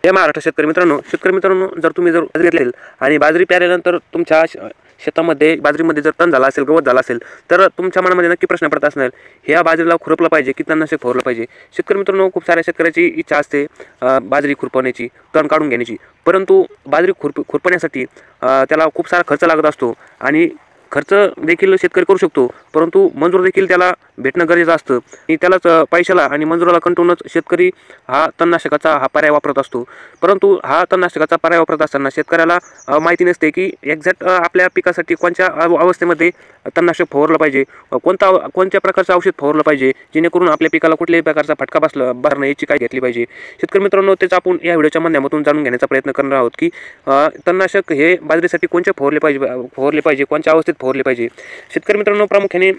हे महाराष्ट्र शेतकरी मित्रांनो जर तुम्ही बाजरी घेतली आणि बाजरी पेरल्यानंतर तुमच्या शेतामध्ये बाजरीमध्ये जर तण झाला असेल, गवत झाला असेल, तर तुमच्या मनामध्ये नक्की प्रश्न पडत असणार, ह्या बाजरीला खुरपलं पाहिजे की तणनाशक फवारलं पाहिजे. शेतकरी मित्रांनो, खूप साऱ्या शेतकऱ्याची इच्छा असते बाजरी खुरपवण्याची, तण काढून घेण्याची, परंतु बाजरी खुरपण्यासाठी त्याला खूप सारा खर्च लागत असतो आणि खर्च देखील शेतकरी करू शकतो, परंतु मजूर देखील त्याला भेटणं गरजेचं असतं आणि त्यालाच पैशाला आणि मजुराला कंटूनच शेतकरी हा तणनाशकाचा पर्याय वापरत असतो. परंतु हा तणनाशकाचा पर्याय वापरत असताना शेतकऱ्याला माहिती नसते की एक्झॅक्ट आपल्या पिकासाठी कोणत्या अवस्थेमध्ये तणनाशक फवारलं पाहिजे, कोणत्या प्रकारचं औषध फवारलं पाहिजे, जेणेकरून आपल्या पिकाला कुठल्याही प्रकारचा फटका बसणार नाही याची काय घेतली पाहिजे. शेतकरी मित्रांनो, तेच आपण या व्हिडिओच्या माध्यमातून जाणून घेण्याचा प्रयत्न करणार आहोत की तणनाशक हे बाजरीसाठी कोणते फवारले पाहिजे, कोणत्या अवस्थेत फवारले पाहिजे. शेतकरी मित्रांनो, प्रामुख्याने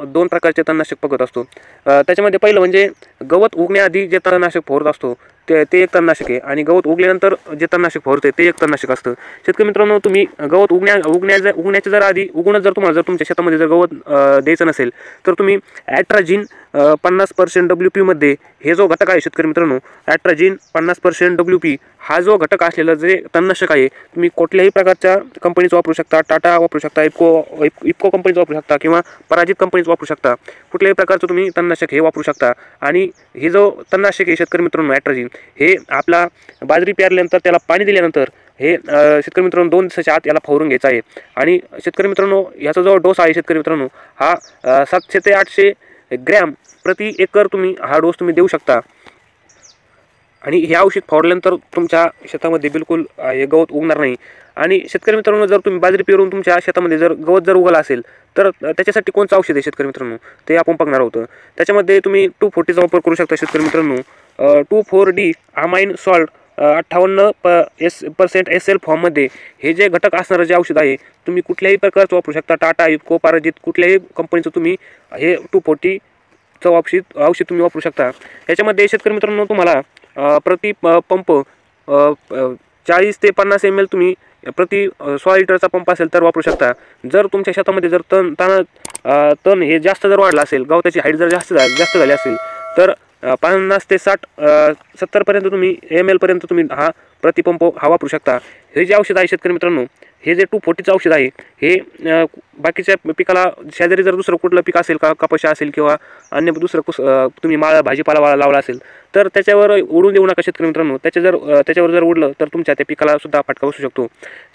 2 प्रकारचे तणनाशक बघत असतो. त्याच्यामध्ये पहिलं म्हणजे गवत उगण्याआधी जे तणनाशक फवारत असतो ते एक तणनाशक आहे आणि गवत उगल्यानंतर जे तणनाशक फवारते ते एक तणनाशक असतं. शेतकरी मित्रांनो, तुम्ही गवत उगण्याच्या जर आधी तुम्हाला जर तुमच्या शेतामध्ये जर गवत द्यायचं नसेल तर तुम्ही ॲट्राजिन 50% WP मध्ये हे जो घटक आहे शेतकरी मित्रांनो, ॲट्राजिन 50% WP हा जो घटक असलेला जे तणनाशक आहे, तुम्ही कुठल्याही प्रकारच्या कंपनीचं वापरू शकता, टाटा वापरू शकता, इफको कंपनीचं वापरू शकता किंवा पराजित कंपनीचं वापरू शकता. कुठल्याही प्रकारचं तुम्ही तणनाशक हे वापरू शकता. आणि हे जो तणनाशक आहे शेतकरी मित्रांनो, ॲट्राजिन, हे आपला बाजरी पेरल्यानंतर त्याला पाणी दिल्यानंतर हे शेतकरी मित्रांनो 2 दिवसाच्या आत याला फवारून घ्यायचं आहे. आणि शेतकरी मित्रांनो, याचा जो डोस आहे शेतकरी मित्रांनो, हा 700 ते 800 ग्रॅम प्रति एकर हा डोस तुम्ही देऊ शकता. आणि हे औषध फवारल्यानंतर तुमच्या शेतामध्ये बिलकुल हे गवत उगणार नाही. आणि शेतकरी मित्रांनो, जर तुम्ही बाजरी पेरून तुमच्या शेतामध्ये जर गवत जर उगवलं असेल तर त्याच्यासाठी कोणतं औषध आहे शेतकरी मित्रांनो, ते आपण बघणार आहोत. त्याच्यामध्ये तुम्ही 2,40चा वापर करू शकता शेतकरी मित्रांनो. 2,4-D अमाइन सॉल्ट 58% SL फॉर्ममध्ये हे जे घटक असणारं जे औषध आहे, तुम्ही कुठल्याही प्रकारचं वापरू शकता. टाटा, इफको, पराजित कुठल्याही कंपनीचं तुम्ही हे 240चं औषध तुम्ही वापरू शकता. याच्यामध्ये शेतकरी मित्रांनो, तुम्हाला प्रति पंप 40 ते 50 ml तुम्ही प्रति 100 लिटरचा पंप असेल तर वापरू शकता. जर तुमच्या शेतामध्ये जर तण हे जास्त जर वाढला असेल, गवताची हाईट जर जास्त झाली असेल तर 50 ते 60-70 पर्यंत तुम्ही ml पर्यंत तुम्ही हा प्रतिपंप हा वापरू शकता. हे जे औषध आहे शेतकरी मित्रांनो, हे जे 240चं औषध आहे, हे बाकीच्या पिकाला शेजारी जर दुसरं कुठलं पीक असेल, कपाशी असेल किंवा अन्य दुसरं तुम्ही भाजीपाला लावला असेल तर त्याच्यावर उडून देऊ नका शेतकरी मित्रांनो. त्याच्यावर जर उडलं तर तुमच्या त्या पिकाला सुद्धा फटका बसू शकतो.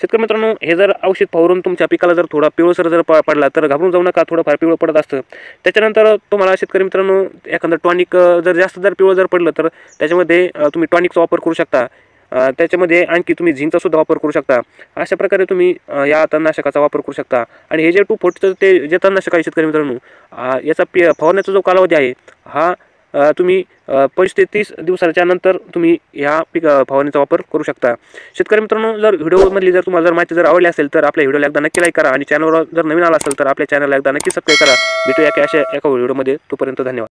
शेतकरी मित्रांनो, हे जर औषध फवारून तुमच्या पिकाला जर थोडा पिवळसर जर पडला तर घाबरून जाऊ नका, थोडंफार पिवळं पडत असतं. त्याच्यानंतर तुम्हाला शेतकरी मित्रांनो एखादं टॉनिक जर पिवळं जर पडलं तर त्याच्यामध्ये तुम्ही टॉनिकचा वापर करू शकता. त्याच्यामध्ये आणखी तुम्ही झिंकचा सुद्धा वापर करू शकता. अशा प्रकारे तुम्ही या तणनाशकाचा वापर करू शकता. आणि हे जे 240चं ते जे तणनाशक आहे शेतकरी मित्रांनो, याचा फवारण्याचा जो कालावधी आहे हा तुम्ही 25 ते 30 दिवसाच्या नंतर तुम्ही ह्या फवारणीचा वापर करू शकता. शेतकरी मित्रांनो, जर व्हिडिओमधली जर तुम्हाला जर माहिती जर आवडली असेल तर आपल्या व्हिडिओला एकदा नक्की लाईक करा आणि चॅनलवर जर नवीन आला असेल तर आपल्या चॅनलला एकदा नक्की सबस्क्राईब करा. भेटूया की अशा एका व्हिडिओमध्ये. तोपर्यंत धन्यवाद.